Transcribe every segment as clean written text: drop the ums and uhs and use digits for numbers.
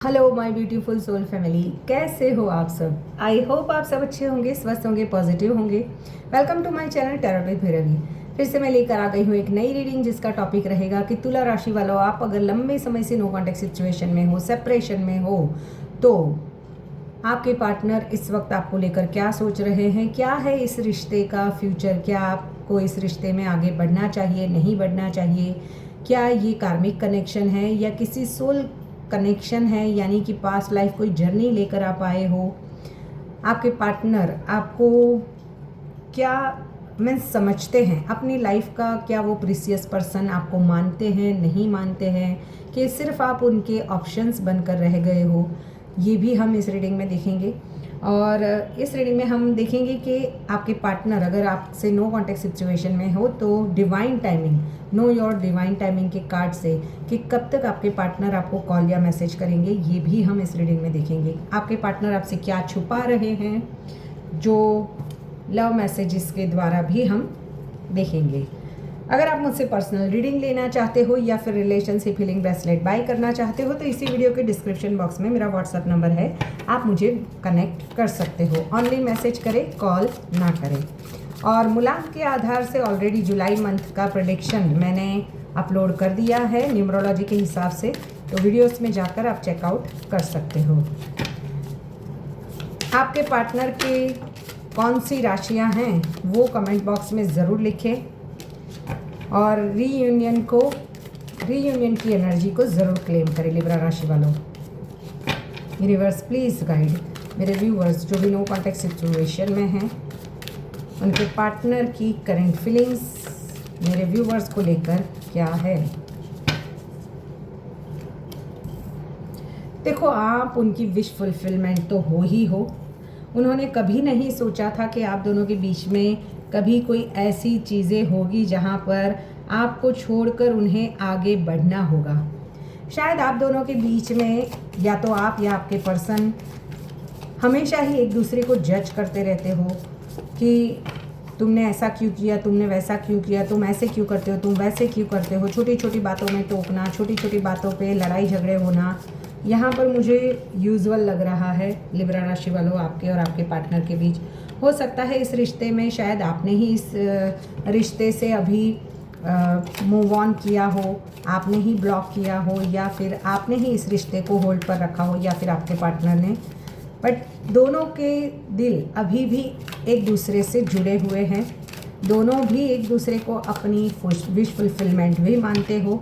Hello my beautiful soul family, कैसे हो आप सब। आई होप आप सब अच्छे होंगे, स्वस्थ होंगे, पॉजिटिव होंगे। Welcome to my channel tarot with Bhairavi. फिर से मैं लेकर आ गई हूँ एक नई रीडिंग जिसका टॉपिक रहेगा कि तुला राशि वालों, आप अगर लंबे समय से नो कॉन्टैक्ट सिचुएशन में हो, सेपरेशन में हो, तो आपके पार्टनर इस वक्त आपको लेकर क्या सोच रहे हैं, क्या है इस रिश्ते का फ्यूचर, क्या आपको इस रिश्ते में आगे बढ़ना चाहिए, नहीं बढ़ना चाहिए, क्या ये कार्मिक कनेक्शन है या किसी सोल कनेक्शन है, यानी कि पास्ट लाइफ कोई जर्नी लेकर आप आए हो। आपके पार्टनर आपको क्या मीन्स समझते हैं अपनी लाइफ का, क्या वो प्रीसियस पर्सन आपको मानते हैं, नहीं मानते हैं, कि सिर्फ आप उनके ऑप्शंस बनकर रह गए हो, ये भी हम इस रीडिंग में देखेंगे। और इस रीडिंग में हम देखेंगे कि आपके पार्टनर अगर आपसे नो कॉन्टैक्ट सिचुएशन में हो तो divine timing, know your divine timing के कार्ड से कि कब तक आपके पार्टनर आपको कॉल या मैसेज करेंगे, ये भी हम इस रीडिंग में देखेंगे। आपके पार्टनर आपसे क्या छुपा रहे हैं, जो लव मैसेजेस के द्वारा भी हम देखेंगे। अगर आप मुझसे पर्सनल रीडिंग लेना चाहते हो या फिर रिलेशनशिप हीलिंग ब्रेसलेट बाय करना चाहते हो तो इसी वीडियो के डिस्क्रिप्शन बॉक्स में मेरा व्हाट्सअप नंबर है, आप मुझे कनेक्ट कर सकते हो। ऑनली मैसेज करें, कॉल ना करें। और मूलांक के आधार से ऑलरेडी जुलाई मंथ का प्रेडिक्शन मैंने अपलोड कर दिया है न्यूमरोलॉजी के हिसाब से, तो वीडियोस में जाकर आप चेकआउट कर सकते हो। आपके पार्टनर के कौन सी राशियां हैं वो कमेंट बॉक्स में ज़रूर लिखें, और रीयूनियन की एनर्जी को ज़रूर क्लेम करें। लिब्रा राशि वालों, यूनिवर्स प्लीज़ गाइड मेरे व्यूवर्स जो भी नो कॉन्टैक्ट सिचुएशन में हैं, उनके पार्टनर की करंट फीलिंग्स मेरे व्यूवर्स को लेकर क्या है। देखो, आप उनकी विश फुलफिलमेंट तो हो ही हो। उन्होंने कभी नहीं सोचा था कि आप दोनों के बीच में कभी कोई ऐसी चीज़ें होगी जहाँ पर आपको छोड़कर उन्हें आगे बढ़ना होगा। शायद आप दोनों के बीच में या तो आप या आपके पर्सन हमेशा ही एक दूसरे को जज करते रहते हो कि तुमने ऐसा क्यों किया, तुमने वैसा क्यों किया, तुम ऐसे क्यों करते हो, तुम वैसे क्यों करते हो। छोटी छोटी बातों में टोकना, छोटी छोटी बातों पे लड़ाई झगड़े होना, यहाँ पर मुझे यूजुअल लग रहा है लिब्रा राशि वालों आपके और आपके पार्टनर के बीच। हो सकता है इस रिश्ते में शायद आपने ही इस रिश्ते से अभी मूव ऑन किया हो, आपने ही ब्लॉक किया हो, या फिर आपने ही इस रिश्ते को होल्ड पर रखा हो, या फिर आपके पार्टनर ने। बट दोनों के दिल अभी भी एक दूसरे से जुड़े हुए हैं, दोनों भी एक दूसरे को अपनी विश फुलफिलमेंट भी मानते हो।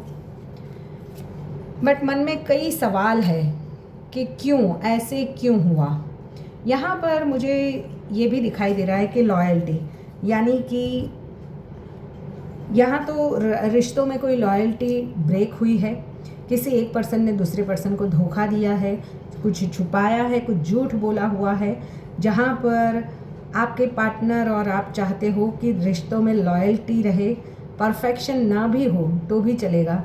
बट मन में कई सवाल है कि क्यों, ऐसे क्यों हुआ। यहाँ पर मुझे ये भी दिखाई दे रहा है कि लॉयल्टी, यानी कि यहाँ तो रिश्तों में कोई लॉयल्टी ब्रेक हुई है, किसी एक पर्सन ने दूसरे पर्सन को धोखा दिया है, कुछ छुपाया है, कुछ झूठ बोला हुआ है, जहाँ पर आपके पार्टनर और आप चाहते हो कि रिश्तों में लॉयल्टी रहे, परफेक्शन ना भी हो तो भी चलेगा।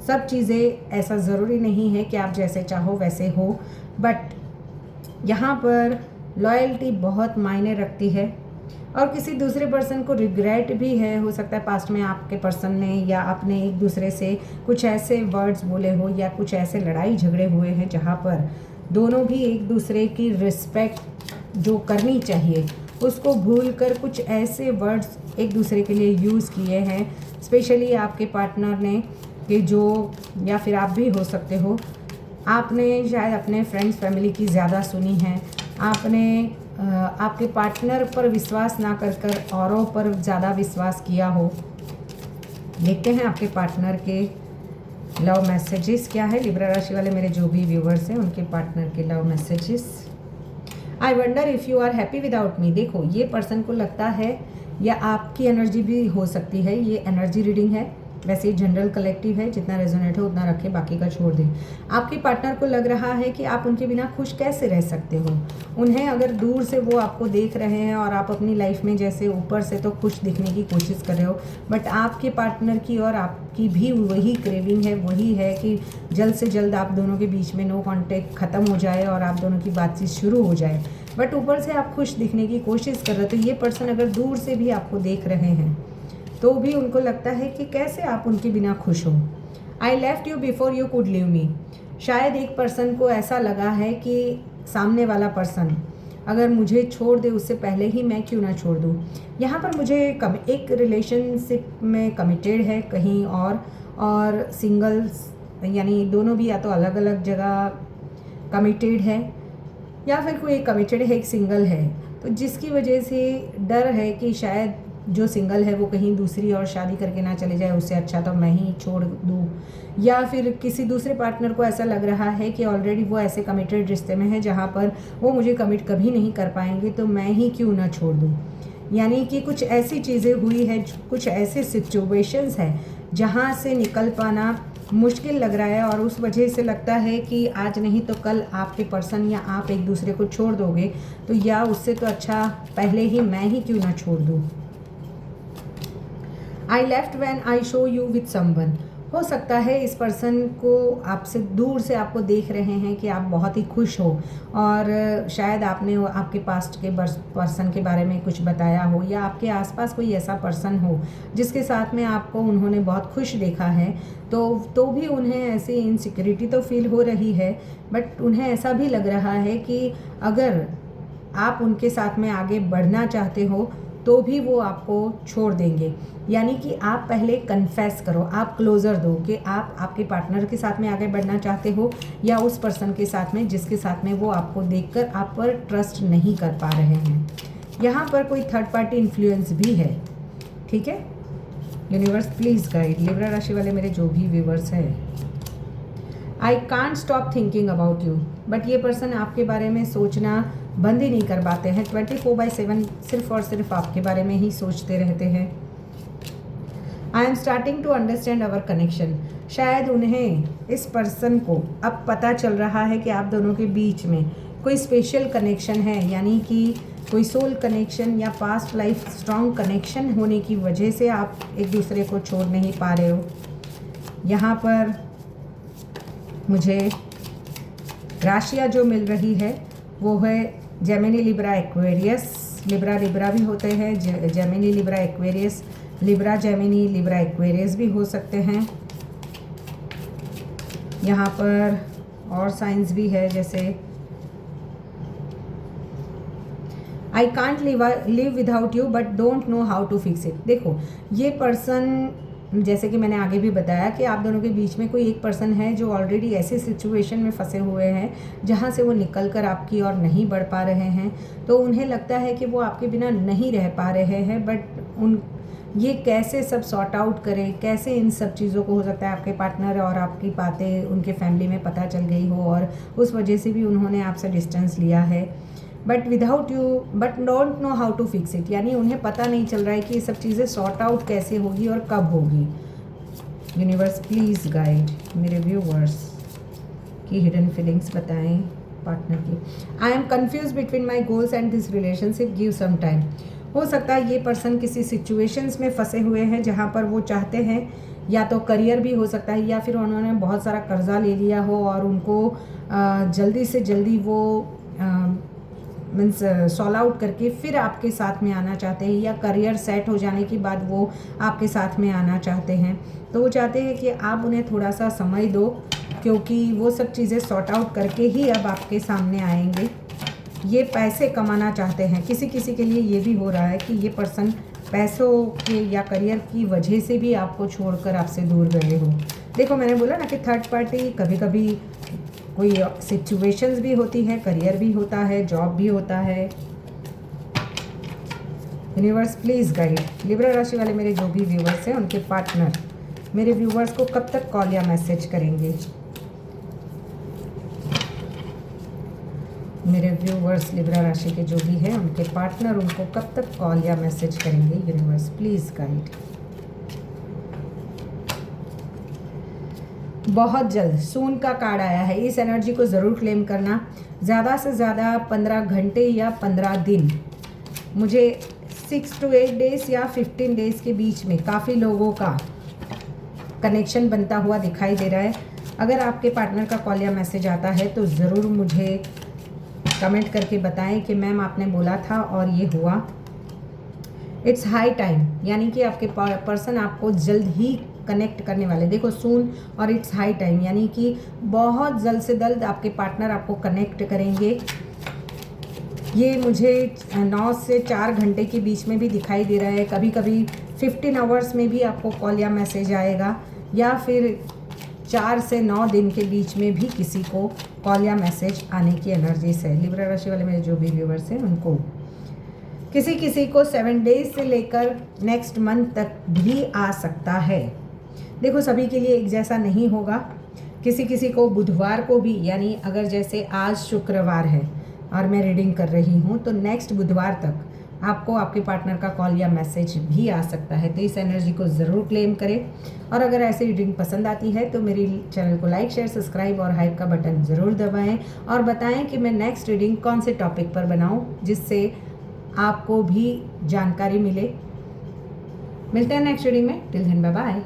सब चीज़ें ऐसा ज़रूरी नहीं है कि आप जैसे चाहो वैसे हो, बट यहाँ पर लॉयल्टी बहुत मायने रखती है। और किसी दूसरे पर्सन को रिग्रेट भी है, हो सकता है पास्ट में आपके पर्सन ने या आपने एक दूसरे से कुछ ऐसे वर्ड्स बोले हो या कुछ ऐसे लड़ाई झगड़े हुए हैं जहाँ पर दोनों भी एक दूसरे की रिस्पेक्ट जो करनी चाहिए उसको भूल कर कुछ ऐसे वर्ड्स एक दूसरे के लिए यूज़ किए हैं। स्पेशली आपके पार्टनर ने, कि जो, या फिर आप भी हो सकते हो, आपने शायद अपने फ्रेंड्स फैमिली की ज़्यादा सुनी है, आपने आपके पार्टनर पर विश्वास ना कर कर औरों पर ज़्यादा विश्वास किया हो। देखते हैं आपके पार्टनर के लव मैसेजेस क्या है। लिब्रा राशि वाले मेरे जो भी व्यूवर्स हैं उनके पार्टनर के love messages. I wonder if you are happy without me. देखो, ये पर्सन को लगता है, या आपकी एनर्जी भी हो सकती है, ये एनर्जी रीडिंग है, वैसे ही जनरल कलेक्टिव है, जितना रेजोनेट हो उतना रखें, बाकी का छोड़ दें। आपके पार्टनर को लग रहा है कि आप उनके बिना खुश कैसे रह सकते हो। उन्हें अगर दूर से वो आपको देख रहे हैं और आप अपनी लाइफ में जैसे ऊपर से तो खुश दिखने की कोशिश कर रहे हो, बट आपके पार्टनर की और आपकी भी वही क्रेविंग है, वही है कि जल्द से जल्द आप दोनों के बीच में नो कॉन्टैक्ट ख़त्म हो जाए और आप दोनों की बातचीत शुरू हो जाए। बट ऊपर से आप खुश दिखने की कोशिश कर रहे हो, तो ये पर्सन अगर दूर से भी आपको देख रहे हैं तो भी उनको लगता है कि कैसे आप उनके बिना खुश हो। I left you before you could leave me. शायद एक पर्सन को ऐसा लगा है कि सामने वाला पर्सन अगर मुझे छोड़ दे उससे पहले ही मैं क्यों ना छोड़ दूँ। यहाँ पर मुझे एक रिलेशनशिप में कमिटेड है कहीं और सिंगल्स यानी दोनों भी या तो अलग अलग जगह कमिटेड है या फिर कोई एक कमिटेड है एक सिंगल है। तो जिसकी वजह से डर है कि शायद जो सिंगल है वो कहीं दूसरी और शादी करके ना चले जाए, उससे अच्छा तो मैं ही छोड़ दूँ। या फिर किसी दूसरे पार्टनर को ऐसा लग रहा है कि ऑलरेडी वो ऐसे कमिटेड रिश्ते में है जहाँ पर वो मुझे कमिट कभी नहीं कर पाएंगे, तो मैं ही क्यों ना छोड़ दूँ। यानी कि कुछ ऐसी चीज़ें हुई है, कुछ ऐसे सिचुएशंस है जहाँ से निकल पाना मुश्किल लग रहा है और उस वजह से लगता है कि आज नहीं तो कल आपके पर्सन या आप एक दूसरे को छोड़ दोगे, तो या उससे तो अच्छा पहले ही मैं ही क्यों ना छोड़ दूँ। I left when I show you with someone. हो सकता है इस पर्सन को आपसे दूर से आपको देख रहे हैं कि आप बहुत ही खुश हो और शायद आपने आपके पास्ट के पर्सन के बारे में कुछ बताया हो या आपके आसपास कोई ऐसा पर्सन हो जिसके साथ में आपको उन्होंने बहुत खुश देखा है, तो भी उन्हें ऐसी इनसिक्योरिटी तो फील हो रही है, बट उन्हें ऐसा भी लग रहा है कि अगर आप उनके साथ में आगे बढ़ना चाहते हो तो भी वो आपको छोड़ देंगे। यानी कि आप पहले कन्फेस करो, आप क्लोज़र दो कि आप आपके पार्टनर के साथ में आगे बढ़ना चाहते हो या उस पर्सन के साथ में जिसके साथ में वो आपको देखकर आप पर ट्रस्ट नहीं कर पा रहे हैं। यहाँ पर कोई थर्ड पार्टी इन्फ्लुएंस भी है, ठीक है। यूनिवर्स प्लीज़ गाइड लिब्रा राशि वाले मेरे जो भी व्यूवर्स हैं। I can't stop thinking about you, but ये पर्सन आपके बारे में सोचना बंद ही नहीं कर पाते हैं। 24/7 सिर्फ और सिर्फ आपके बारे में ही सोचते रहते हैं। I am starting to understand our connection. शायद उन्हें इस पर्सन को अब पता चल रहा है कि आप दोनों के बीच में कोई स्पेशल कनेक्शन है, यानी कि कोई सोल कनेक्शन या पास्ट लाइफ स्ट्रॉन्ग कनेक्शन होने की वजह से आप एक दूसरे को छोड़ नहीं पा रहे हो। यहाँ पर मुझे राशियाँ जो मिल रही है वो है जेमिनी, लिब्रा, एक्वेरियस। लिब्रा भी होते हैं, Gemini, Libra, Aquarius, Libra, Gemini, Libra, Aquarius भी हो सकते हैं। यहाँ पर और साइंस भी है जैसे I can't live without you but don't know how to fix it. देखो ये पर्सन, जैसे कि मैंने आगे भी बताया कि आप दोनों के बीच में कोई एक पर्सन है जो ऑलरेडी ऐसे सिचुएशन में फंसे हुए हैं जहाँ से वो निकल कर आपकी ओर नहीं बढ़ पा रहे हैं। तो उन्हें लगता है कि वो आपके बिना नहीं रह पा रहे हैं, बट ये कैसे सब सॉर्ट आउट करें, कैसे इन सब चीज़ों को, हो सकता है आपके पार्टनर और आपकी बातें उनके फैमिली में पता चल गई हो और उस वजह से भी उन्होंने आपसे डिस्टेंस लिया है। But without you but don't know how to fix it, यानी उन्हें पता नहीं चल रहा है कि ये सब चीज़ें सॉर्ट आउट कैसे होगी और कब होगी। यूनिवर्स प्लीज़ गाइड मेरे व्यूवर्स की हिडन फीलिंग्स बताएं पार्टनर की। I am confuse between my goals and this relationship, give some time. हो सकता है ये पर्सन किसी सिचुएशंस में फंसे हुए हैं जहाँ पर वो चाहते हैं, या तो करियर भी हो सकता है या फिर उन्होंने बहुत सारा कर्जा ले लिया हो और उनको जल्दी से जल्दी वो मीन्स सॉल्व आउट करके फिर आपके साथ में आना चाहते हैं, या करियर सेट हो जाने के बाद वो आपके साथ में आना चाहते हैं। तो वो चाहते हैं कि आप उन्हें थोड़ा सा समय दो, क्योंकि वो सब चीज़ें सॉर्ट आउट करके ही अब आपके सामने आएंगे। ये पैसे कमाना चाहते हैं, किसी किसी के लिए ये भी हो रहा है कि ये पर्सन पैसों के या करियर की वजह से भी आपको छोड़कर आपसे दूर गए हो। देखो मैंने बोला ना कि थर्ड पार्टी कभी कभी कोई सिचुएशंस भी होती है, करियर भी होता है, जॉब भी होता है। यूनिवर्स प्लीज़ गाइड लिब्रा राशि वाले मेरे जो भी व्यूवर्स हैं उनके पार्टनर मेरे व्यूवर्स को कब तक कॉल या मैसेज करेंगे। मेरे व्यूवर्स लिब्रा राशि के जो भी हैं उनके पार्टनर उनको कब तक कॉल या मैसेज करेंगे। Universe please guide. बहुत जल्द सून का कार्ड आया है, इस एनर्जी को ज़रूर क्लेम करना। ज़्यादा से ज़्यादा 15 घंटे या 15 दिन, मुझे 6 to 8 डेज़ या 15 डेज़ के बीच में काफ़ी लोगों का कनेक्शन बनता हुआ दिखाई दे रहा है। अगर आपके पार्टनर का कॉल या मैसेज आता है तो ज़रूर मुझे कमेंट करके बताएं कि मैम आपने बोला था और ये हुआ। इट्स हाई टाइम, यानी कि आपके पर्सन आपको जल्द ही कनेक्ट करने वाले। देखो सून और इट्स हाई टाइम, यानी कि बहुत जल्द से जल्द आपके पार्टनर आपको कनेक्ट करेंगे। ये मुझे 9 से 4 घंटे के बीच में भी दिखाई दे रहा है। कभी कभी 15 आवर्स में भी आपको कॉल या मैसेज आएगा, या फिर 4 से 9 दिन के बीच में भी किसी को कॉल या मैसेज आने की एनर्जीज है। लिब्रा राशि वाले मेरे जो भी व्यूवर्स हैं उनको किसी किसी को 7 डेज से लेकर नेक्स्ट मंथ तक भी आ सकता है। देखो सभी के लिए एक जैसा नहीं होगा। किसी किसी को बुधवार को भी, यानी अगर जैसे आज शुक्रवार है और मैं रीडिंग कर रही हूँ, तो नेक्स्ट बुधवार तक आपको आपके पार्टनर का कॉल या मैसेज भी आ सकता है। तो इस एनर्जी को ज़रूर क्लेम करें। और अगर ऐसी रीडिंग पसंद आती है तो मेरी चैनल को लाइक, शेयर, सब्सक्राइब और हाइप का बटन ज़रूर दबाएं और बताएं कि मैं नेक्स्ट रीडिंग कौन से टॉपिक पर बनाऊं, जिससे आपको भी जानकारी मिले। मिलते हैं नेक्स्ट रीडिंग में। Till then bye bye.